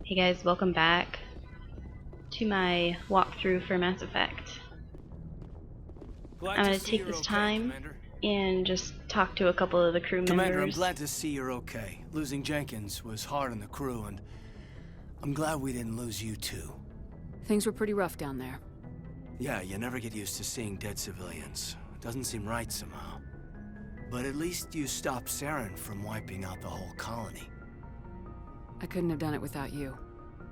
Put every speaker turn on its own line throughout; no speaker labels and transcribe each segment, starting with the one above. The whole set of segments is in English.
Hey guys, welcome back to my walkthrough for Mass Effect. I'm going to take this time and just talk to a couple of the crew members.
Commander, I'm glad to see you're okay. Losing Jenkins was hard on the crew, and I'm glad we didn't lose you too.
Things were pretty rough down there.
Yeah, you never get used to seeing dead civilians. It doesn't seem right somehow. But at least you stopped Saren from wiping out the whole colony.
I couldn't have done it without you.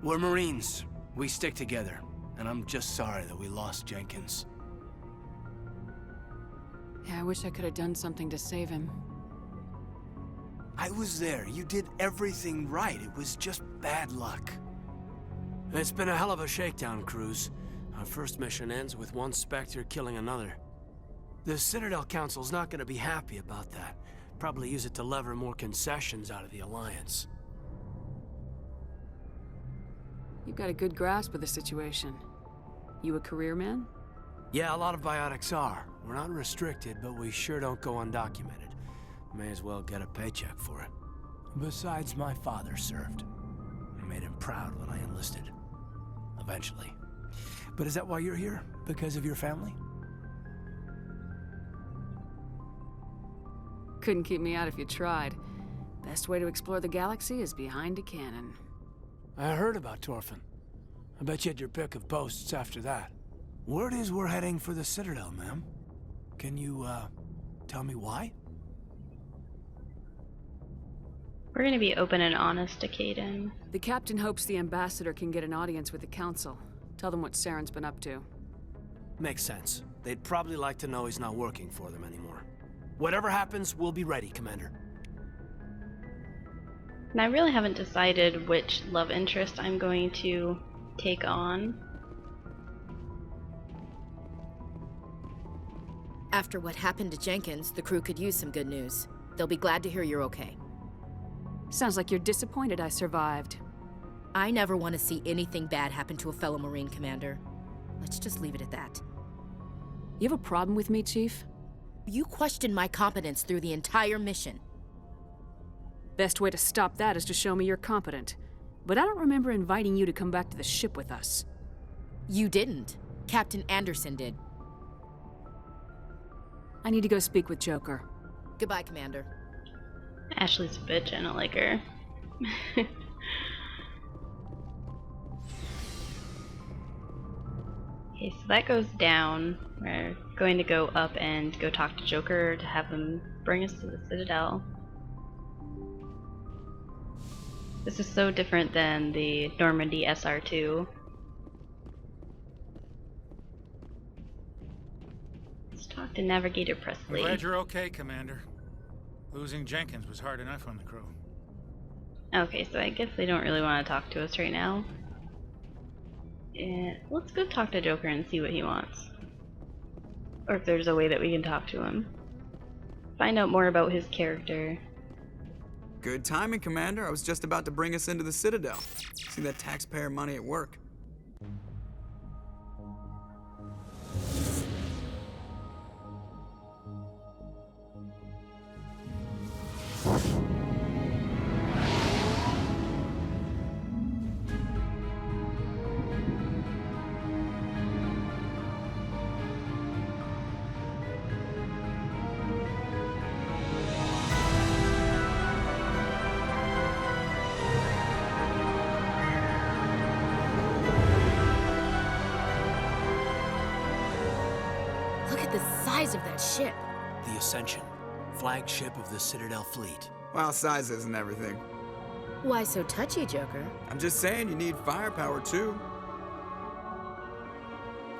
We're Marines. We stick together. And I'm just sorry that we lost Jenkins.
Yeah, I wish I could have done something to save him.
I was there. You did everything right. It was just bad luck. It's been a hell of a shakedown, Cruz. Our first mission ends with one Spectre killing another. The Citadel Council's not gonna be happy about that. Probably use it to lever more concessions out of the Alliance.
You've got a good grasp of the situation. You a career man?
Yeah, a lot of biotics are. We're not restricted, but we sure don't go undocumented. May as well get a paycheck for it. Besides, my father served. I made him proud when I enlisted. Eventually. But is that why you're here? Because of your family?
Couldn't keep me out if you tried. Best way to explore the galaxy is behind a cannon.
I heard about Torfin. I bet you had your pick of posts after that. Word is we're heading for the Citadel, ma'am. Can you, tell me why?
We're going to be open and honest to Caden.
The captain hopes the ambassador can get an audience with the council. Tell them what Saren's been up to.
Makes sense. They'd probably like to know he's not working for them anymore. Whatever happens, we'll be ready, Commander.
And I really haven't decided which love interest I'm going to take on.
After what happened to Jenkins, the crew could use some good news. They'll be glad to hear you're okay.
Sounds like you're disappointed I survived.
I never want to see anything bad happen to a fellow Marine, Commander. Let's just leave it at that.
You have a problem with me, Chief?
You questioned my competence through the entire mission.
Best way to stop that is to show me you're competent. But I don't remember inviting you to come back to the ship with us.
You didn't. Captain Anderson did.
I need to go speak with Joker.
Goodbye, Commander.
Ashley's a bitch, I don't like her. Okay, so that goes down. We're going to go up and go talk to Joker to have him bring us to the Citadel. This is so different than the Normandy SR2. Let's talk to Navigator Presley.
I'm glad you're okay, Commander. Losing Jenkins was hard enough on the crew.
Okay, so I guess they don't really want to talk to us right now. Let's go talk to Joker and see what he wants. Or if there's a way that we can talk to him. Find out more about his character.
Good timing, Commander. I was just about to bring us into the Citadel. See that taxpayer money at work.
The size of that ship.
The Ascension, flagship of the Citadel fleet.
Well, size isn't everything.
Why so touchy, Joker?
I'm just saying you need firepower, too.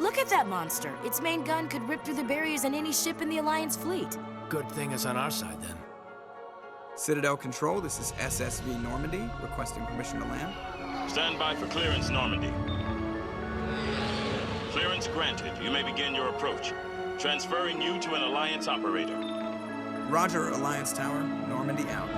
Look at that monster. Its main gun could rip through the barriers in any ship in the Alliance fleet.
Good thing it's on our side, then.
Citadel Control, this is SSV Normandy, requesting permission to land.
Stand by for clearance, Normandy. Clearance granted. You may begin your approach. Transferring you to an Alliance operator.
Roger, Alliance Tower, Normandy out.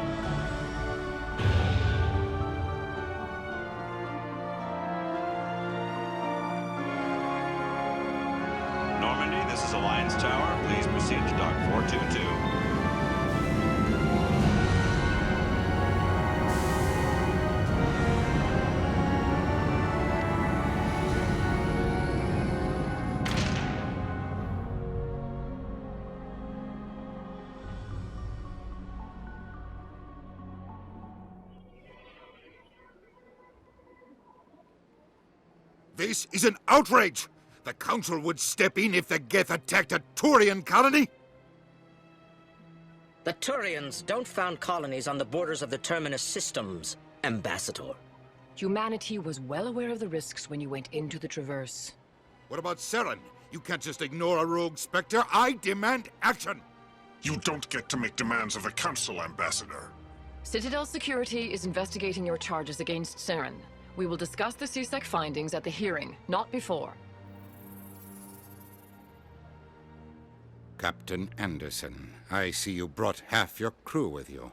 Normandy, this is Alliance Tower. Please proceed to Dock 422.
This is an outrage! The Council would step in if the Geth attacked a Turian colony?
The Turians don't found colonies on the borders of the Terminus systems, Ambassador.
Humanity was well aware of the risks when you went into the Traverse.
What about Saren? You can't just ignore a rogue Spectre. I demand action!
You don't get to make demands of the Council, Ambassador.
Citadel Security is investigating your charges against Saren. We will discuss the CSEC findings at the hearing, not before.
Captain Anderson, I see you brought half your crew with you.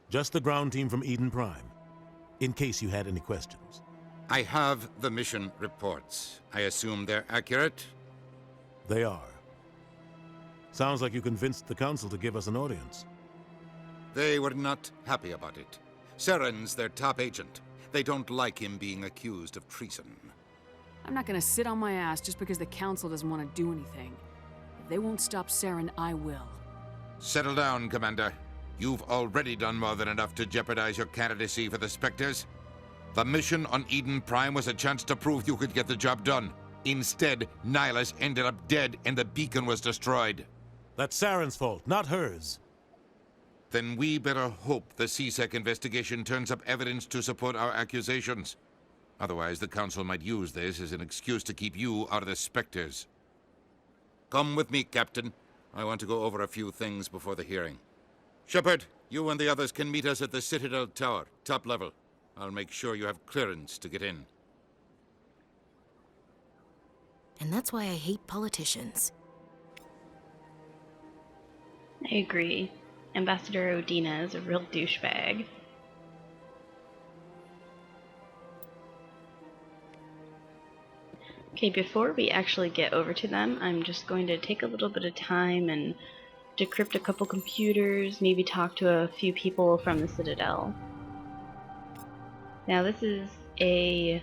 Just the ground team from Eden Prime, in case you had any questions.
I have the mission reports. I assume they're accurate?
They are. Sounds like you convinced the Council to give us an audience.
They were not happy about it. Saren's their top agent. They don't like him being accused of treason.
I'm not gonna sit on my ass just because the Council doesn't want to do anything. If they won't stop Saren, I will.
Settle down, Commander. You've already done more than enough to jeopardize your candidacy for the Spectres. The mission on Eden Prime was a chance to prove you could get the job done. Instead, Nihilus ended up dead and the beacon was destroyed.
That's Saren's fault, not hers.
Then we better hope the CSEC investigation turns up evidence to support our accusations. Otherwise, the Council might use this as an excuse to keep you out of the Spectres. Come with me, Captain. I want to go over a few things before the hearing. Shepard, you and the others can meet us at the Citadel Tower, top level. I'll make sure you have clearance to get in.
And that's why I hate politicians.
I agree. Ambassador Odina is a real douchebag. Okay, before we actually get over to them, I'm just going to take a little bit of time and decrypt a couple computers, maybe talk to a few people from the Citadel. Now this is a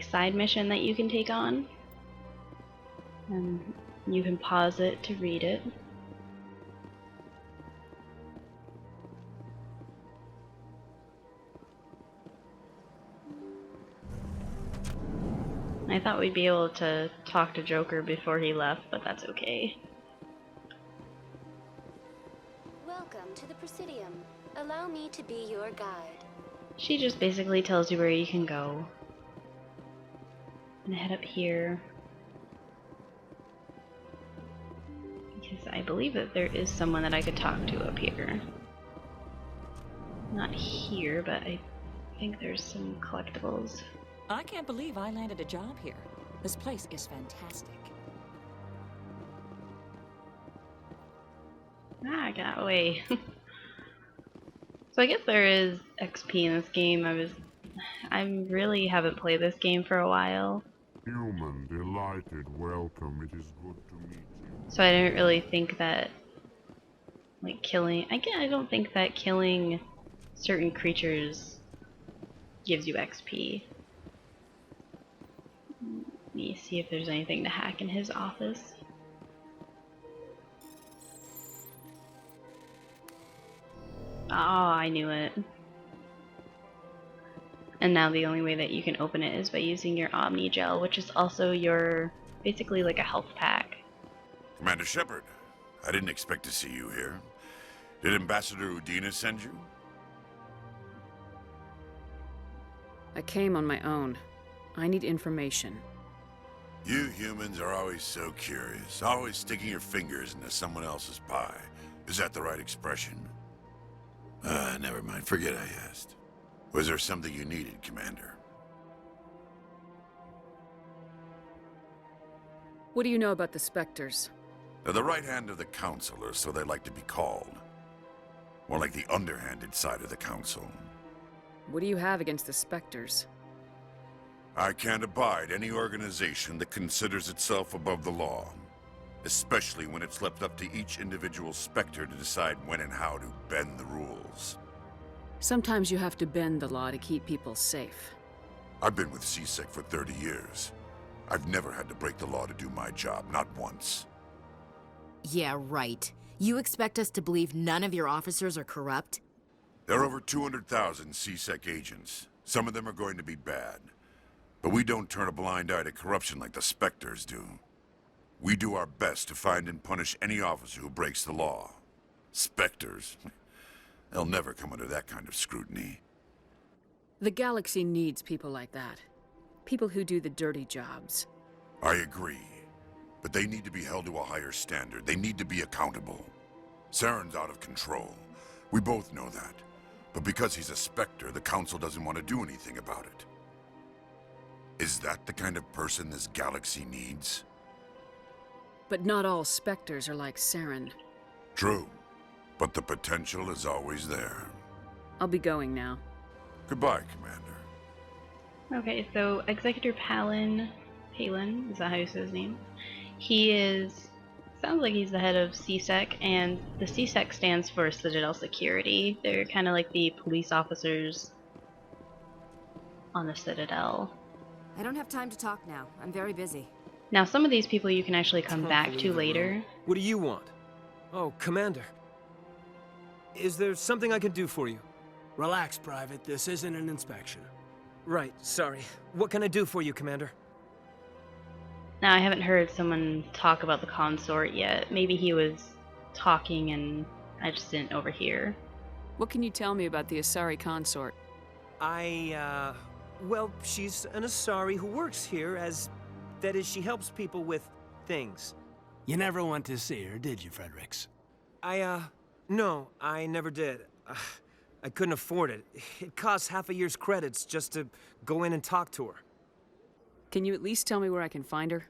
side mission that you can take on, and you can pause it to read it. I thought we'd be able to talk to Joker before he left, but that's okay.
Welcome to the Presidium. Allow me to be your guide.
She just basically tells you where you can go. I'm gonna head up here, because I believe that there is someone that I could talk to up here. Not here, but I think there's some collectibles.
I can't believe I landed a job here. This place is fantastic.
Ah, I got away. So I guess there is XP in this game. I really haven't played this game for a while.
Human, delighted, welcome. It is good to meet you.
So I didn't really think that, killing... I don't think that killing certain creatures gives you XP. Let me see if there's anything to hack in his office. Oh, I knew it. And now the only way that you can open it is by using your Omni Gel, which is also your, basically like a health pack.
Commander Shepard, I didn't expect to see you here. Did Ambassador Udina send you?
I came on my own. I need information.
You humans are always so curious, always sticking your fingers into someone else's pie. Is that the right expression? Never mind, forget I asked. Was there something you needed, Commander?
What do you know about the Spectres?
They're the right hand of the Council, or so they like to be called. More like the underhanded side of the Council.
What do you have against the Spectres?
I can't abide any organization that considers itself above the law. Especially when it's left up to each individual Spectre to decide when and how to bend the rules.
Sometimes you have to bend the law to keep people safe.
I've been with CSEC for 30 years. I've never had to break the law to do my job, not once.
Yeah, right. You expect us to believe none of your officers are corrupt?
There are over 200,000 CSEC agents. Some of them are going to be bad. But we don't turn a blind eye to corruption like the Spectres do. We do our best to find and punish any officer who breaks the law. Spectres? They'll never come under that kind of scrutiny.
The galaxy needs people like that. People who do the dirty jobs.
I agree. But they need to be held to a higher standard. They need to be accountable. Saren's out of control. We both know that. But because he's a Spectre, the Council doesn't want to do anything about it. Is that the kind of person this galaxy needs?
But not all Spectres are like Saren.
True. But the potential is always there.
I'll be going now.
Goodbye, Commander.
Okay, so Executor Palin, is that how you say his name? He is, sounds like he's the head of CSEC, and the CSEC stands for Citadel Security. They're kind of like the police officers on the Citadel.
I don't have time to talk now. I'm very busy.
Now, some of these people you can actually come back to later.
What do you want? Oh, Commander. Is there something I can do for you?
Relax, Private. This isn't an inspection.
Right, sorry. What can I do for you, Commander?
Now, I haven't heard someone talk about the consort yet. Maybe he was talking and I just didn't overhear.
What can you tell me about the Asari consort?
Well, she's an Asari who works here as... That is, she helps people with things.
You never went to see her, did you, Fredericks?
No, I never did. I couldn't afford it. It costs half a year's credits just to go in and talk to her.
Can you at least tell me where I can find her?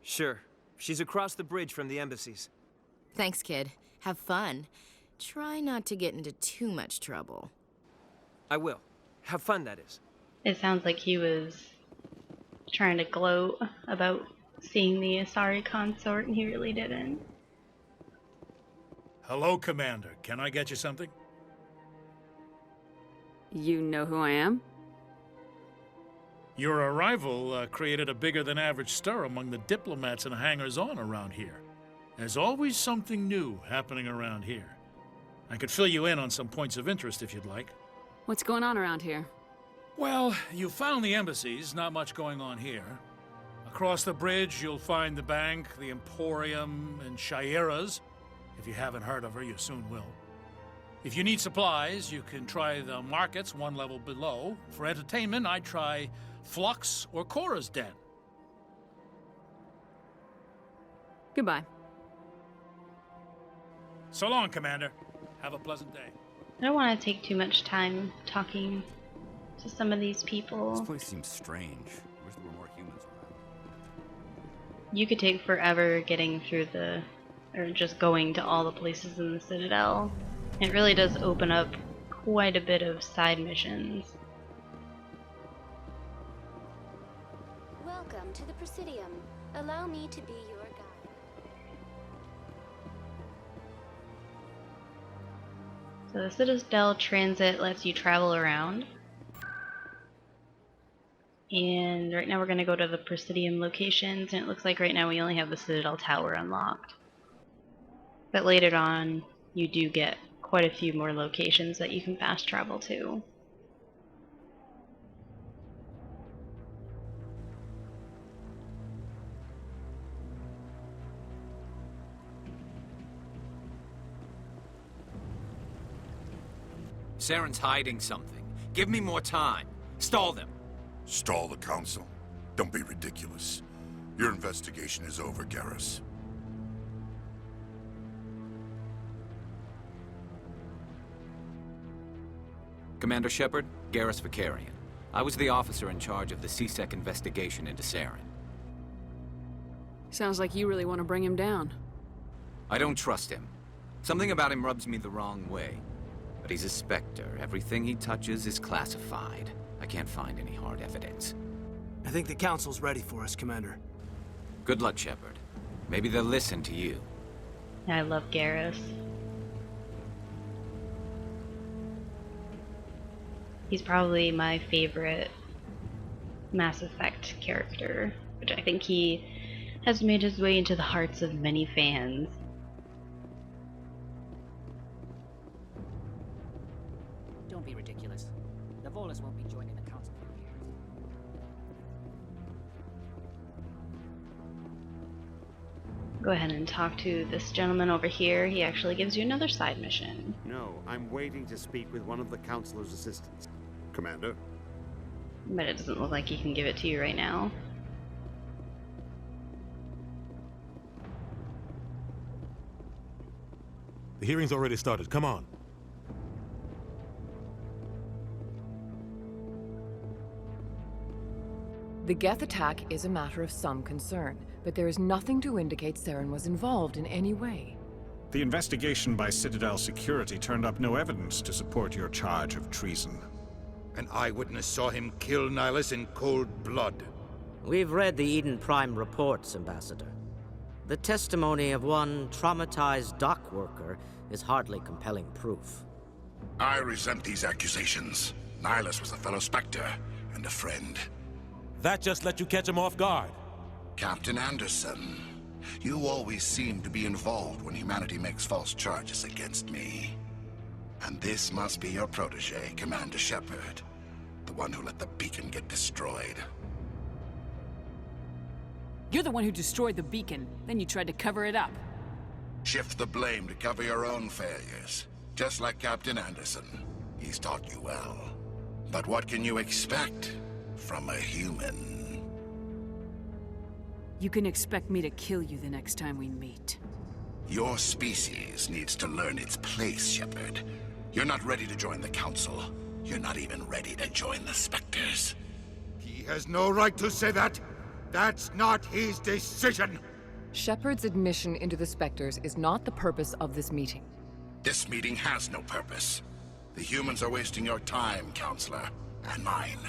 Sure. She's across the bridge from the embassies.
Thanks, kid. Have fun. Try not to get into too much trouble.
I will. Have fun, that is.
It sounds like he was trying to gloat about seeing the Asari consort, and he really didn't.
Hello, Commander. Can I get you something?
You know who I am?
Your arrival created a bigger-than-average stir among the diplomats and hangers-on around here. There's always something new happening around here. I could fill you in on some points of interest if you'd like.
What's going on around here?
Well, you found the embassies, not much going on here. Across the bridge, you'll find the bank, the Emporium, and Shaira's. If you haven't heard of her, you soon will. If you need supplies, you can try the markets one level below. For entertainment, I'd try Flux or Cora's Den.
Goodbye.
So long, Commander. Have a pleasant day.
I don't want to take too much time talking to some of these people.
This place seems strange. I wish there were more humans around.
You could take forever getting through or just going to all the places in the Citadel. It really does open up quite a bit of side missions.
Welcome to the Presidium. Allow me to be your guide.
So the Citadel Transit lets you travel around. And right now we're going to go to the Presidium locations, and it looks like right now we only have the Citadel Tower unlocked. But later on, you do get quite a few more locations that you can fast travel to.
Saren's hiding something. Give me more time. Stall them.
Stall the Council? Don't be ridiculous. Your investigation is over, Garrus.
Commander Shepard, Garrus Vicarian. I was the officer in charge of the CSEC investigation into Saren.
Sounds like you really want to bring him down.
I don't trust him. Something about him rubs me the wrong way. But he's a Spectre. Everything he touches is classified. I can't find any hard evidence.
I think the Council's ready for us, Commander.
Good luck, Shepard. Maybe they'll listen to you.
I love Garrus. He's probably my favorite Mass Effect character, which I think he has made his way into the hearts of many fans.
Don't be ridiculous. The Volus won't be joining the Council for years.
Go ahead and talk to this gentleman over here. He actually gives you another side mission.
No, I'm waiting to speak with one of the Councilor's assistants. Commander?
But it doesn't look like he can give it to you right now.
The hearing's already started. Come on.
The Geth attack is a matter of some concern, but there is nothing to indicate Saren was involved in any way.
The investigation by Citadel Security turned up no evidence to support your charge of treason.
An eyewitness saw him kill Nihilus in cold blood.
We've read the Eden Prime reports, Ambassador. The testimony of one traumatized dock worker is hardly compelling proof.
I resent these accusations. Nihilus was a fellow Spectre and a friend.
That just let you catch him off guard.
Captain Anderson, you always seem to be involved when humanity makes false charges against me. And this must be your protege, Commander Shepard. The one who let the beacon get destroyed.
You're the one who destroyed the beacon, then you tried to cover it up.
Shift the blame to cover your own failures. Just like Captain Anderson. He's taught you well. But what can you expect from a human?
You can expect me to kill you the next time we meet.
Your species needs to learn its place, Shepard. You're not ready to join the Council. You're not even ready to join the Spectres.
He has no right to say that. That's not his decision.
Shepard's admission into the Spectres is not the purpose of this meeting.
This meeting has no purpose. The humans are wasting your time, Counselor, and mine.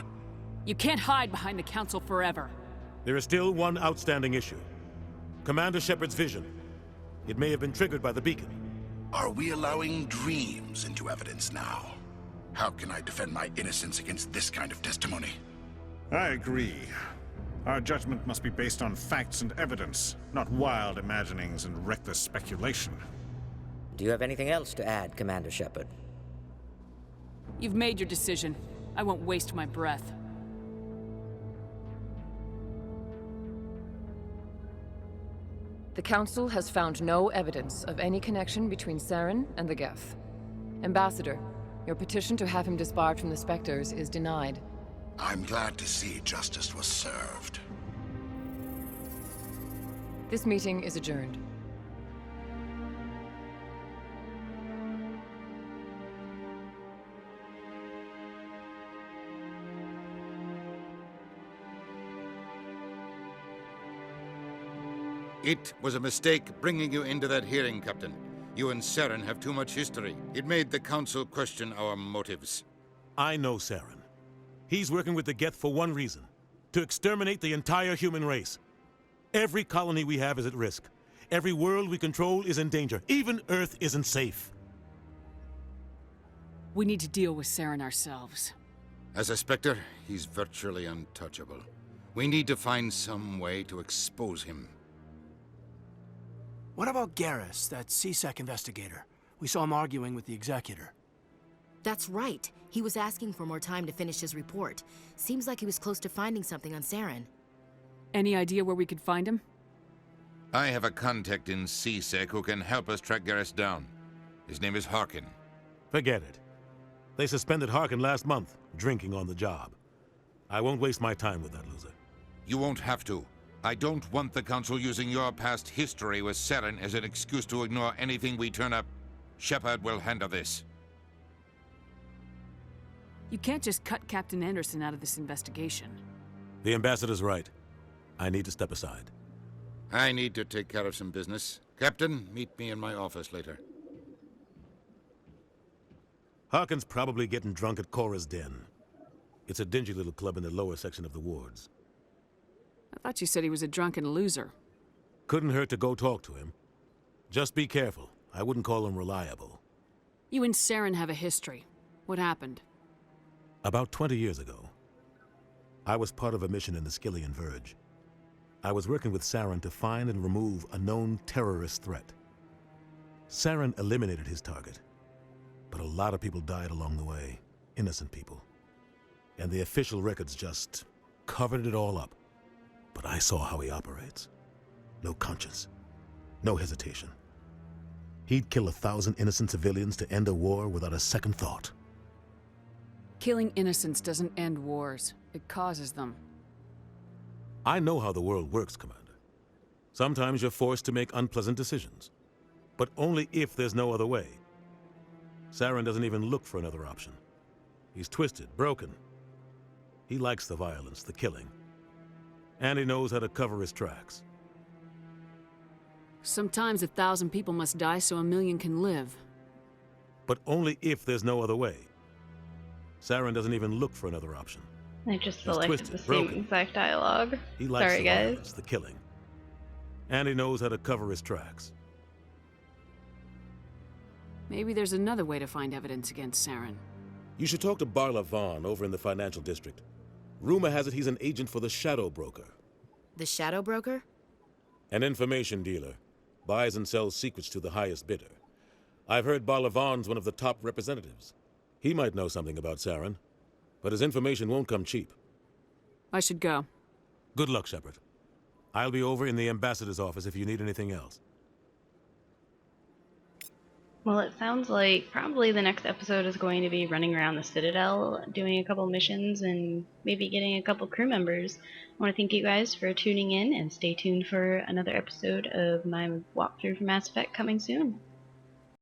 You can't hide behind the Council forever.
There is still one outstanding issue. Commander Shepard's vision. It may have been triggered by the beacon.
Are we allowing dreams into evidence now? How can I defend my innocence against this kind of testimony?
I agree. Our judgment must be based on facts and evidence, not wild imaginings and reckless speculation.
Do you have anything else to add, Commander Shepard?
You've made your decision. I won't waste my breath.
The Council has found no evidence of any connection between Saren and the Geth. Ambassador, your petition to have him disbarred from the Spectres is denied.
I'm glad to see justice was served.
This meeting is adjourned.
It was a mistake bringing you into that hearing, Captain. You and Saren have too much history. It made the Council question our motives.
I know Saren. He's working with the Geth for one reason. To exterminate the entire human race. Every colony we have is at risk. Every world we control is in danger. Even Earth isn't safe.
We need to deal with Saren ourselves.
As a Spectre, he's virtually untouchable. We need to find some way to expose him.
What about Garrus, that CSEC investigator? We saw him arguing with the Executor.
That's right. He was asking for more time to finish his report. Seems like he was close to finding something on Saren.
Any idea where we could find him?
I have a contact in CSEC who can help us track Garrus down. His name is Harkin.
Forget it. They suspended Harkin last month, drinking on the job. I won't waste my time with that loser.
You won't have to. I don't want the Council using your past history with Saren as an excuse to ignore anything we turn up. Shepard will handle this.
You can't just cut Captain Anderson out of this investigation.
The Ambassador's right. I need to step aside.
I need to take care of some business. Captain, meet me in my office later.
Harkin's probably getting drunk at Cora's Den. It's a dingy little club in the lower section of the wards.
I thought you said he was a drunken loser.
Couldn't hurt to go talk to him. Just be careful. I wouldn't call him reliable.
You and Saren have a history. What happened?
About 20 years ago, I was part of a mission in the Skillian Verge. I was working with Saren to find and remove a known terrorist threat. Saren eliminated his target, but a lot of people died along the way, innocent people. And the official records just covered it all up. But I saw how he operates. No conscience. No hesitation. He'd kill 1,000 innocent civilians to end a war without a second thought.
Killing innocents doesn't end wars. It causes them.
I know how the world works, Commander. Sometimes you're forced to make unpleasant decisions. But only if there's no other way. Saren doesn't even look for another option. He's twisted, broken. He likes the violence, the killing. And he knows how to cover his tracks.
Sometimes 1,000 people must die so 1,000,000 can live.
But only if there's no other way. Saren doesn't even look for another option.
I just
He's
selected
twisted,
the same
broken.
exact dialogue.
He likes
Sorry,
the
guys.
violence, the killing. And he knows how to cover his tracks.
Maybe there's another way to find evidence against Saren.
You should talk to Barla Vaughn over in the financial district. Rumor has it he's an agent for the Shadow Broker.
The Shadow Broker?
An information dealer. Buys and sells secrets to the highest bidder. I've heard Barla Vaughn's one of the top representatives. He might know something about Saren, but his information won't come cheap.
I should go.
Good luck, Shepard. I'll be over in the ambassador's office if you need anything else.
Well, it sounds like probably the next episode is going to be running around the Citadel, doing a couple missions, and maybe getting a couple crew members. I want to thank you guys for tuning in, and stay tuned for another episode of my walkthrough for Mass Effect coming soon.